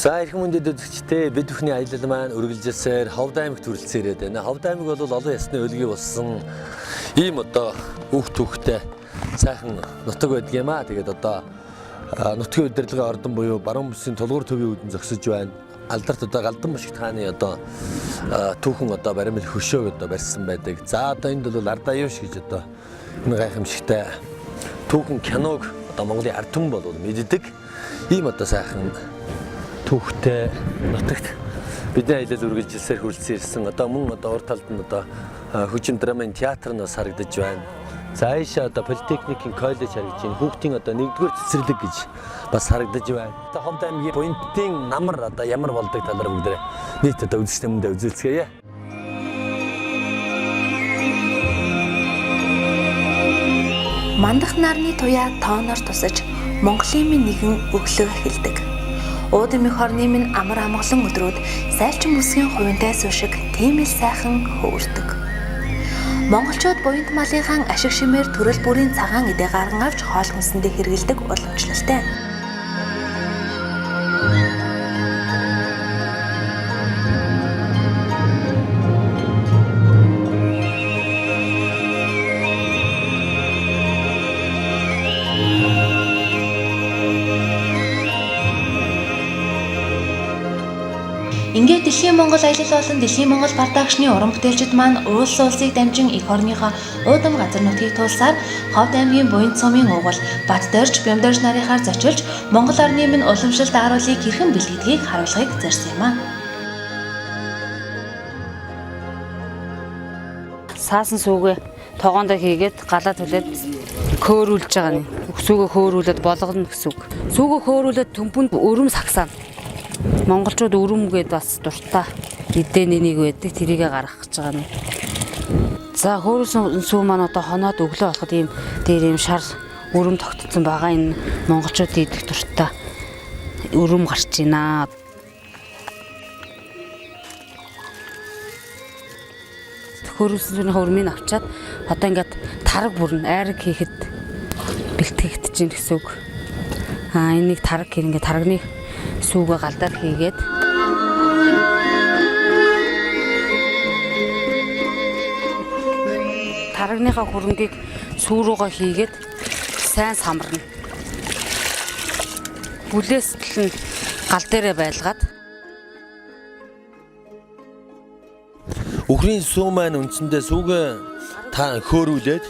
За их мөндөд үзэгчдээ бид бүхний аялал маань үргэлжилсээр Ховд аймагт хүрэлцэн ирээд байна. Ховд аймаг бол олон ясны өлгий болсон ийм одоо хүүхдтэй сайхан нутаг байдаг юм аа. Тэгээд одоо нутгийн удирдлагын ордон буюу баруун бүсийн тулгуур төвийн үүдэн зогсож байна. Алдарт одоо Галдан Бушигт хааны одоо түүхэн одоо баримл хөшөөг одоо барьсан байдаг. За одоо энд бол Ардаа Юуш гэж одоо энэ гайхамшигтай түүхэн киног одоо Монголын ард түмэн бол мэддэг. Ийм одоо сайхан түүхтэй нутагт бидний аялал үргэлжилсээр хүрэлцэн ирсэн. Одоо мөн одоо урд талд нь одоо хөгжим драмын театр нь бас харагдаж байна. За Аиша одоо политехникийн коллеж харагдаж байна. Хүүхдийн одоо 1-р цэцэрлэг гэж бас харагдаж байна. Одоо Ховд аймгийн буянтын намар одоо ямар болдог талаар бүгдээ нийт одоо үзэгчтэй мөндөө үзүүлцгээе. Мандах нарны туяа тооноор тусаж Монголын минь нэгэн өглөө эхэлдэг. Уудын мэх хорны минь амар амгалан өдрүүд сайлчин бүсгийн хувинтай суушиг тийм л сайхан хөөрдөг. Монголчууд буянт малынхаа ашиг шимээр төрөл бүрийн цагаан эдээ гарган авч хоол хүнсэндээ хэрэгэлдэг уламжлалтай. Ингээд Дэлхийн Монгол аялал болон Дэлхийн Монгол продакшны уран бүтээлчид маань улс улсыг дамжин эх орныхоо уудам газар нутгийг тулсаар Ховд аймгийн буянт сумын угуул Баттөрч, Бямдөрч нарынхаар зочилж Монгол орны минь уламжлалт ааруулыг хэрхэн бэлгэдгийг харуулахыг зорьсон юм аа. Саасан сүүгээ тогоондоо хийгээд галаа түлээд хөөрүүлж байгаа нь. Сүүгээ хөөрүүлээд болгоно гэсэн үг. Сүүгээ хөөрүүлээд төмпөнд өрөм сагсаана. Монголчууд өрөм гээд бас дуртай эдээний нэг байдаг. Тэрийгэ гаргах гэж байгаа нь. За хөөрүүлсэн сүү маань одоо хоноод өглөө болоход ийм дээр ийм шар өрөм тогтцсон байгаа. Энэ монголчууд идэх дуртай өрөм гарч байна. Хөөрүүлсэн сүүний өрмийг авчаад одоо ингээд тараг бүрн айраг хийхэд бэлтгэгдэж байна гэсэн үг. Энийг тараг гэх ингээд тарагны сүүгээ галдаар хийгээд тарагныхаа хөрөнгийг сүү руугаа хийгээд сайн самарна. Бүлээстэл нь гал дээрээ байлгаад Үхрийн сүү маань үндсэндээ сүүгээ хөөрүүлээд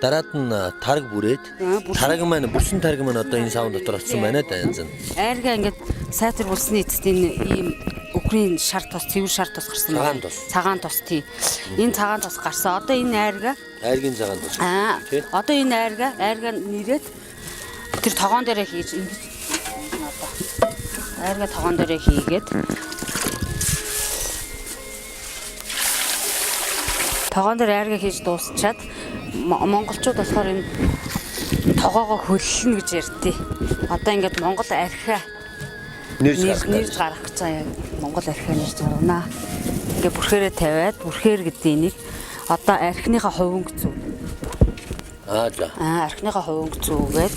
дараад нь тараг бүрээд тараг маань бүрсэн тараг маань одоо энэ савн дотор очсон байна да янз нь. Айргаа ингээд сайтар булсны эцэст энэ ийм үхрийн шар тос, цэвэр шар тос гарсан байна. Цагаан тос тий. Энэ цагаан тос гарсан. Одоо энэ айргийн цагаан тос. Одоо энэ айргаа нэрээд тэр тогоон дээрээ хийж ингэж одоо айргаа тогоон дээрээ хийгээд тогоон дээр айргаа хийж дуусчаад монголчууд болохоор энэ тогоогоо хөллөнө гэж ярьдээ. Одоо ингээд монгол архиа нэрж гарах гэж байгаа юм. Монгол архиа нэрж гаргана. Ингээд бүрхээрээ тавиад бүрхээр гэдэг энийг одоо архиныхаа хувинг зүү. Архиныхаа хувинг зүүгээд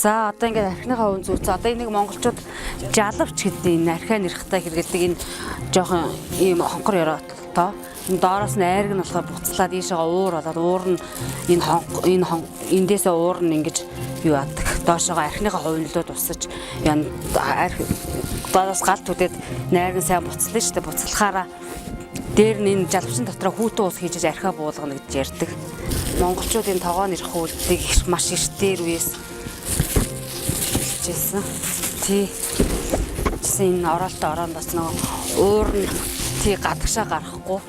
за одоо ингээд архиныхаа хувинг зүүц. Одоо энийг монголчууд жалавч гэдэг энэ архиа нэрхтаа хэрэгэлдэг энэ жоохон ийм хонхор ёроотолтой. Доороос нь айраг нь болохоор буцлаад ийшээгээ уур болоод уур нь эндээсээ уур нь ингэж юу яадаг. Доошоогоо архиныхаа хувинлууд усаж доороос гал түдээд найраг нь сайн буцлаа шүү дээ. Буцлахаараа дээр нь энэ жалбчин дотроо хүүтэн ус хийж архиа буулгана гэж ярьдаг. Монголчууд энэ тогоо нэрх үйлдэлийг маш эртээр үеэс хэлжсэн. Тий. Энэ оролттой ороондоос нөгөө уур нь тий гадагшаа гарахгүй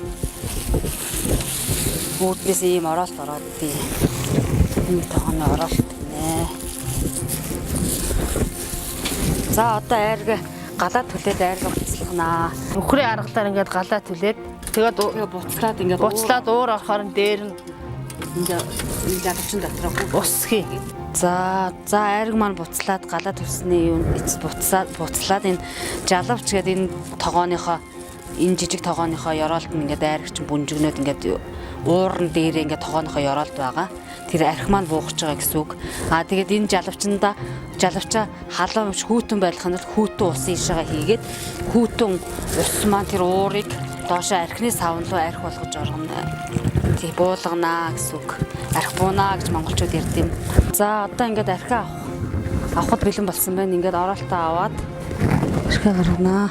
үүднээс ийм оролт ороод би энэ тогооны оролт нэ. За одоо айрга галаа түлээд айрга буцлахнаа. Үхрийн аргалаар ингээд галаа түлээд тэгээд буцлаад уур орохоор дээр нь ингээд жалгчин дотроо усхий. За айраг маань буцлаад галаа түлсний юу эцэст буцлаад энэ жалавч гэдэг энэ тогооныхоо энэ жижиг тогооныхоо ёроолт нь ингээд дайрагч бүнжигнүүд ингээд уурн дээрээ ингээд тогооныхоо ёроолт байгаа. Тэр арх маань буугаж байгаа гэсэн үг. Тэгээд энэ жалавчаа халуун хүүтэн байх нь бол хүүтэн усын ишээгээ хийгээд хүүтэн ус маань тэр уурыг доошоо архины савн руу арх болгож оргоно. Тий буулганаа гэсэн үг. Арх буунаа гэж монголчууд ярьд юм. За одоо ингээд архиа авахд бэлэн болсон байна. Ингээд ороолтоо аваад архиа гарганаа.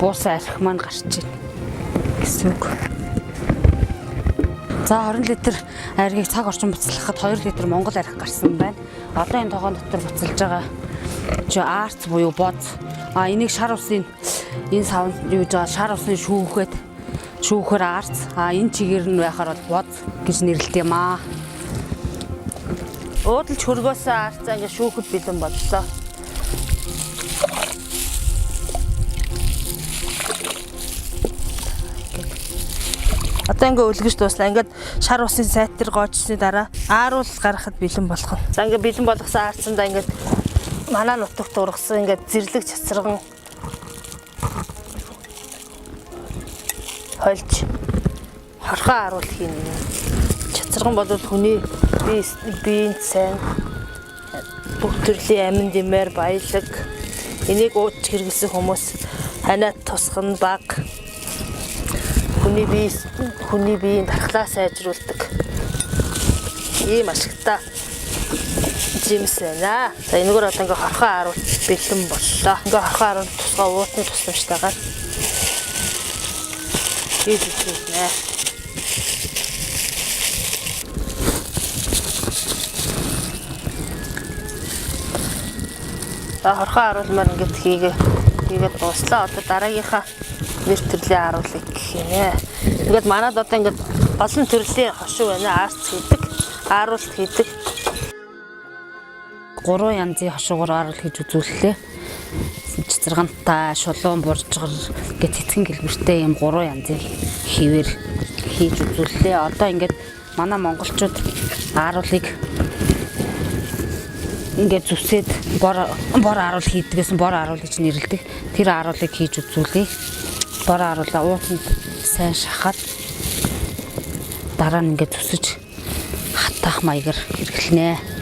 Буусан арх маань гарч байна гэсэн үг. За 20 литр архийг цаг орчим буцалгахад 2 литр монгол арх гарсан байна. Одоо энэ тогоон дотор буцалж байгаа арц буюу боц. Энийг шар усын энэ савнд юу гэж шар усын шүүхээр арц. Энэ чигээр нь байхаар бол боц гэж нэрлэдэг юм аа. Уудалж хөргөөсөн арцаа ингээ шүүхэд бэлэн боллоо. Одоо ингээ үлгэж дууслаа. Ингээд шар усын сайт дээр гоочсны дараа ааруул гаргахад бэлэн болох нь. За ингээ бэлэн болгосон арцсандаа ингээд манай нутагт ургасан ингээд зэрлэг цацраган хольж хорхоо ааруул хийнэ. Цацраган бол хүний биеийн сайн бүх төрлийн амин димээр баялаг. Энийг ууч хэрэглэсэн хүмүүс ханиад тусах нь бага. Хүний биеийн тархлаа сайжруулдаг. Ийм ашигтай жимс байна. За энэгээр одоо ингээ хорхоо ааруул бэлэн боллоо. Ингээ хорхоо ааруул тусгай уутны тусламжтайгаар хийж үзье. За хорхоо ааруулмаар ингээд хийгээд дууслаа. Одоо дараагийнхаа нэр төрлийн ааруулыг гэх юм ээ. Ингээд манад одоо ингээд олон төрлийн хошуу байна. Арц хийдэг, ааруулт хийдэг. 3 янзын хошуугаар ааруул хийж үзүүллээ. Цэцэргантай, шулуун, буржгар ингээд цэцгэн гэлбэртэй юм 3 янзын хിവэр хийж үзүүллээ. Одоо ингээд манай монголчууд ааруулыг ингээд зүсээд бор ааруул хийдгээс бор ааруул гэж нэрлэдэг. Тэр ааруулыг хийж үзүүлье. Бор ааруулаа уутанд сайн шахаад дараа нь ингээд зүсэж хатаах маягаар хэрэглэнэ.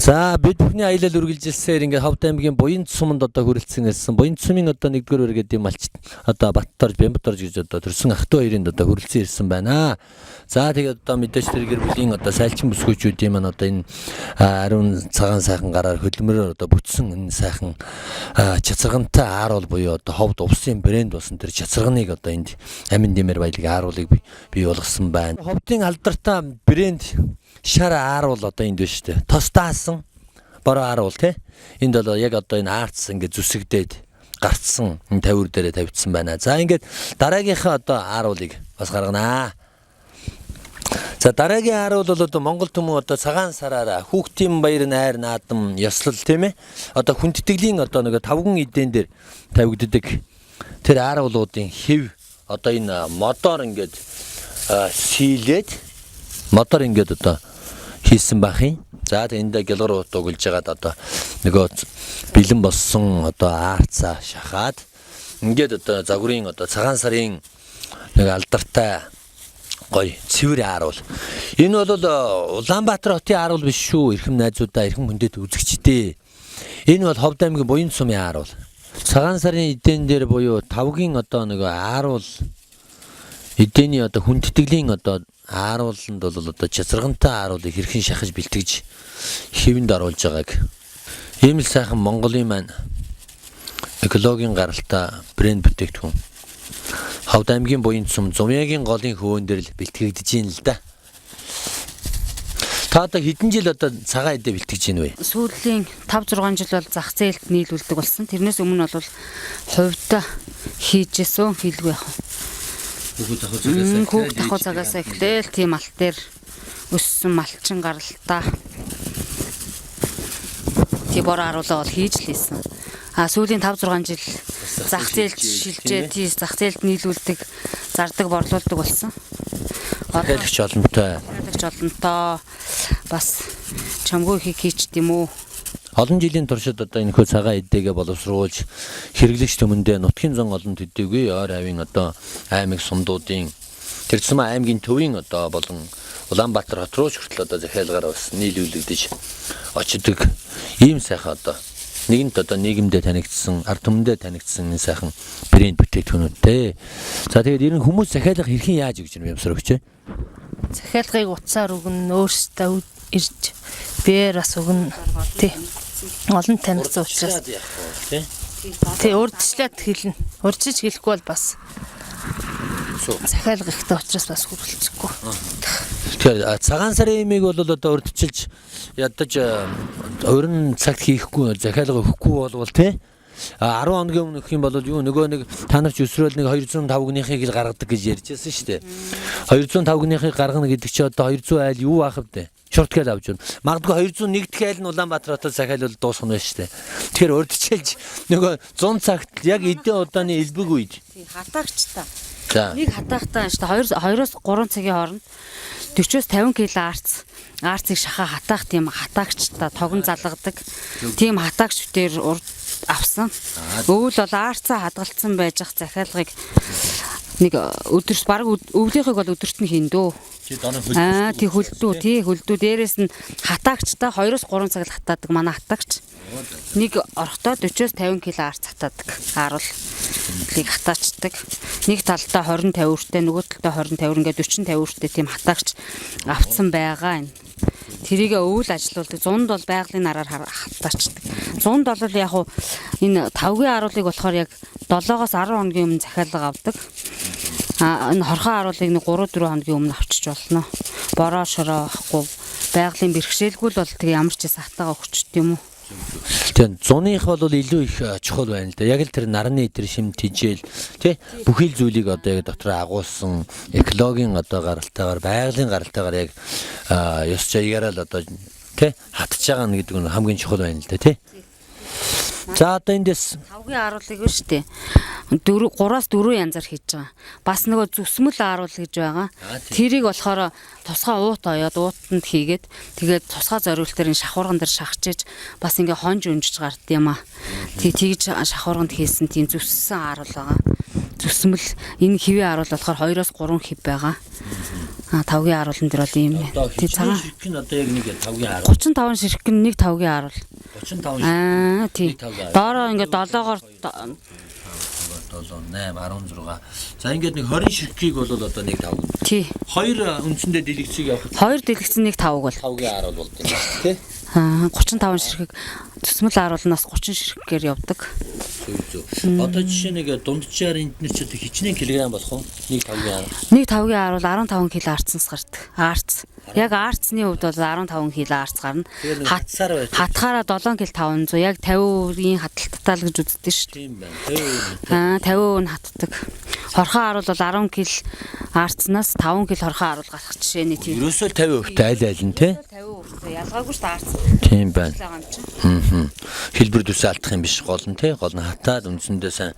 За бид бүхний аялал үргэлжилсээр ингээд Ховд аймгийн Буян суманд одоо хүрэлцэн ирсэн. Буян сумын одоо 1-р үр гэдэг малчт одоо Батторж, Бямбаторж гэж одоо төрсөн ах トゥ хоёрын одоо хүрэлцэн ирсэн байна. За тэгээд одоо мэдээж тэр гэр бүлийн одоо сайлчин бүсгүйчүүдийн маань одоо энэ ариун цагаан сайхан гараар хөдөлмөрөөр одоо бүтсэн энэ сайхан чацаргантай ааруул буюу одоо Ховд увсын брэнд болсон тэр чацарганыг одоо энд амин димэр баялаг ааруулыг бий болгосон байна. Ховдын алдартай брэнд шар ааруул одоо энд байна шүү дээ. Тостаасан бороо ааруул тий. Энд бол яг одоо энэ арц ингээд зүсэгдээд гарцсан энэ тавир дээрээ тавьчихсан байна. За ингээд дараагийнхаа одоо ааруулыг бас гарганаа. За дараагийн ааруул бол одоо Монгол түмэн одоо цагаан сараараа хүүхдийн баяр найр наадам ёслол тийм ээ. Одоо хүндэтгэлийн одоо нэг тавган эдэн дээр тавигддаг тэр ааруулуудын хэв одоо энэ модоор ингээд сийлээд модоор ингээд одоо хийсэн байх юм. За тэнд гялгар утаа гүлж байгаад одоо нөгөө бэлэн болсон одоо аарцаа шахаад ингээд одоо загварын одоо цагаан сарын нэг алдартай гоё цэвэр ааруул. Энэ бол Улаанбаатар хотын ааруул биш шүү. Эрхэм найзуудаа, эрхэм хүндэт үзэгчдээ. Энэ бол Ховд аймгийн Буян сумын ааруул. Цагаан сарын эдэн дээр буюу тавгийн одоо нэг ааруул эдэний одоо хүндтгэлийн одоо аарууланд бол одоо чацаргантай ааруулыг хэрхэн шахаж бэлтгэж хэвэнд оруулж байгааг. Ийм л сайхан Монголын маань экологийн гаралтай брэнд бүтээгдэхүүн Ховд аймгийн Буян сум Зумяагийн голын хөвөн дээр л бэлтгэгдэж байна л да. Та одоо хэдэн жил одоо цагаан эдээ бэлтгэж байна вэ? Сүүлийн 5-6 жил бол зах зээлд нийлүүлдэг болсон. Тэрнээс өмнө бол хувьдаа хийжсэн хийлгүй яах вэ? Хүүхд дахуу цагаас эхлээл тийм алт дээр өссөн малчин гаралтай тий бор харуулаа бол хийж л ийсэн. Сүүлийн 5 6 жил зах зээлд шилжээ тий зах зээлд нийлүүлдэг, зардаг, борлуулдаг болсон. Захиалагч олонтой. Захиалагч олонтой бас чамгүй хийчт юм уу? Олон жилийн туршид одоо энэ хөө цагаан эдээгээ боловсруулж хэрэглэгч төмөндөө нутгийн зан олон төдийгүй ойр авийн одоо аймаг сумдуудын тэр тусмаа аймгийн төвийн одоо болон Улаанбаатар хот руу ч хүртэл одоо захиалгаар бас нийлүүлэгдэж очдог ийм сайхан одоо нэгэнт одоо нийгэмдээ танигдсан, ард түмэндээ танигдсан энэ сайхан брэнд бүтээгдэхүүнүүдтэй. За тэгээд ер нь хүмүүс захиалга хэрхэн яаж өгч юм юмсар өгч? Захиалгыг утсаар өгнө, өөрсдөө ирж бээр бас өгнө. Тий. Олон танилцсан учраас. Тий, урдчлаад хэлнэ. Урдчиж хэлэхгүй бол бас захиалга ихтэй учраас бас хүрэлцэхгүй. Тэгэхээр цагаан сарын имийг бол одоо урдчилж ядаж өрн цагт хийхгүй захиалга өгөхгүй болвол тий 10 хоногийн өмнө өгөх юм бол юу нөгөө нэг та нар ч өсрөөл нэг 205 гүнийхийг л гаргадаг гэж ярьжсэн шүү дээ. 205 гүнийхийг гаргана гэдэг чи одоо 200 айл юу аах вэ? Шорткал авч байна. Магадгүй 201 дахь айл нь Улаанбаатар хотод захиалвал дуусах нь шүү дээ. Тэгэхээр урдчилж нөгөө 100 цагт яг эдийн удааны элбэг үед Хатаагч та. За. Нэг хатаагтаа шүү дээ 2-оос 3 цагийн хооронд 40-оос 50 кг арцыг шахаа хатаах тийм хатаагч та тогн залгадаг. Тийм хатаагч дээр авсан. Өвөл бол арцаа хадгалсан байж ах захиалгыг нэг өдөрт баг өвлийнхийг бол өдөрт нь хийн дөө. Тий хөлдөө дээрээс нь хатаагчтай 2-оос 3 цаг л хатаадаг манай хатаагч. Нэг орохдоо 40-оос 50 кг арц хатаадаг. Ааруул лиг хатаачдаг. Нэг талдаа 20-50 өртөө, нөгөө талдаа 20-50 ингээд 40-50 өртөө тийм хатаагч авцсан байгаа энэ. Тэрийг өвөл ажилуулдаг. 100-д бол байгалийн нараар хатаачдаг. 100-д бол яг хуу энэ тавгийн аруулыг болохоор яг 7-оос 10 хоногийн өмнө захиалга авдаг. Энэ хорхон аруулыг нэг 3-4 хоногийн өмнө авчиж болно. Бороо шороо ахгүй байгалийн бэрхшээлгүй л бол тэг ямар ч хэсэг хатаага өгчт юм уу. Тэгээд зуных бол илүү их чухал байна л да. Яг л тэр нарны тэр шим тижэл тий бүхэл зүйлийг одоо яг дотор агуулсан экологийн одоо гаралтайгаар байгалийн гаралтайгаар яг ёс жаягаар л одоо тий хатж байгаа нь гэдэг нь хамгийн чухал байна л да тий. За одоо эндээс тавгийн аруулыг биш үү? 3-аас 4 янзаар хийж байгаа. Бас нөгөө зүсмэл ааруул гэж байгаа. Тэрийг болохоор тусгай уут оёод уутанд хийгээд тэгээд тусгай зориултаар энэ шахуурган дээр шахчихж бас ингээ хонж өнжиж гард юм аа. Тэгж шахуурганд хийсэн тийм зүссэн ааруул байгаа. Зүсмэл энэ хэвийн ааруул болохоор 2-оос 3 хэв байгаа. Тавгийн ааруулан дээр бол ийм байна. Тий цагаан ширхэг нь одоо яг нэг тавгийн ааруул. 35 ширхэг нь нэг тавгийн ааруул. 35 тий. Доороо ингээ 7-оор 7 8 16. За ингээд нэг 20 ширхгийг бол одоо нэг тав. Тий. Хоёр үндсэндээ дэлгэцийг явах. Хоёр дэлгэцэн нэг тавг бол. Тавгийн ааруул болдог тий. 35 ширхэг төсмөл ааруулнаас 30 ширхэгээр явдаг. Одоо жишээ нэг дунджаар энднэр ч одоо хичнээн килограмм болох уу? Нэг тавгийн ааруул. Нэг тавгийн ааруул 15 кг арцсанс гардаг. Арц. Яг арцны хувьд бол 15 кг арц гарна. Хатгаараа 7 кг 500. Яг 50%-ийн хаталттай л гэж үздэг шүү дээ. Тийм байна. 50% нь хатдаг. Хорхон ааруул бол 10 кг арцнаас 5 кг хорхон ааруул гарах жишээний тийм. Ерөөсөө 50% аль аль нь тий? 50% ялгаагүй шүү дээ арц. Тийм байна. Хэлбэр төсөө алдах юм биш гол нь тий. Гол нь хатаад үндсэндээ сайн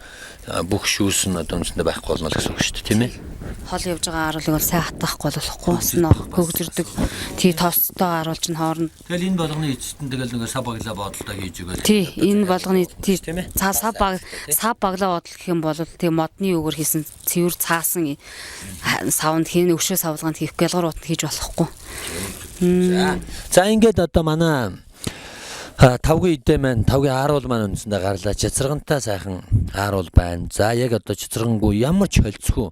бүх шүүс нь одоо үндсэндээ байхгүй болно гэсэн үг шүү дээ тийм ээ. Хол явж байгаа ааруулыг бол сайн хатахгүй болохгүй басна хөгжирдэг. Тий тоостой ааруулч нь хоорно. Тэгэл энэ болгоны эцэст нь тэгэл нэг сав баглаа бодолтой хийж өгöl. Тий энэ болгоны тий сав баглаа бодол гэх юм бол тий модны үгээр хийсэн цэвэр цаасан савнд хийн өвшөө савлгаанд хийх гялгар утанд хийж болохгүй. За ингээд одоо манай тавгийн идэ маань тавгийн ааруул маань үндсэндээ гарлаа. Чацаргантай сайхан ааруул байна. За яг одоо чацаргангүй ямар ч холцгүй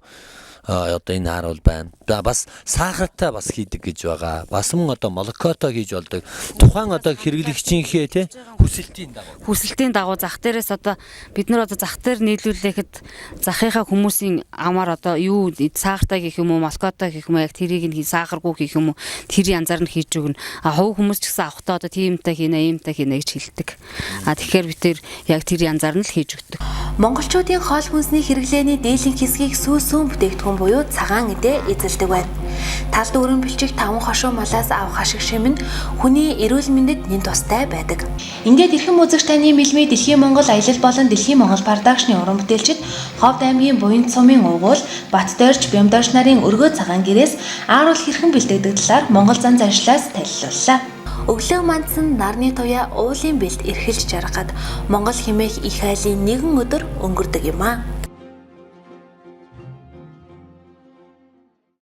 одоо энэ ааруул байна. Бас сахартай бас хийдэг гэж байгаа. Бас мөн одоо молокотой хийж болдог. Тухайн одоо хэрэглэгчийнхээ тий хүсэлтийн дагуу зах дээрээс одоо бид нар одоо зах дээр нийлүүлэхэд захынхаа хүмүүсийн амаар одоо юу сахартай гэх юм уу молокотой гэх юм уу яг тэрийг нь сахаргүй гэх юм уу тэр янзаар нь хийж өгнө. Хувь хүмүүс ч гэсэн авахтаа одоо тиймтэй хийнэ гэж хэлдэг. Тэгэхээр бид тэр яг тэр янзаар нь л хийж өгдөг. Монголчуудын хоол хүнсний хэрэглээний дээдлийн хэсгийг сүүсүүн бүтээгдэхүүн буюу цагаан эдээ эзэлдэг байна. Тал дүүрэн бэлчиг 5 хошуу малаас авах ашиг шим нь хүний эрүүл мэндэд нэн тустай байдаг. Ингээд эрхэм үзэгч таны мэлмий Дэлхийн Монгол аялал болон Дэлхийн Монгол продакшны уран бүтээлчид Ховд аймгийн Буянт сумын угуул Баттойрч Бямдорч нарын өргөө цагаан гэрээс ааруул хэрхэн бэлтгэдэг талаар Монгол зан заншлаас танилцууллаа. Өглөө мандсан нарны туяа уулын бэлд эрхэлж жаргахад Монгол хэмээх их айлын нэгэн өдөр өнгөрдөг юм аа.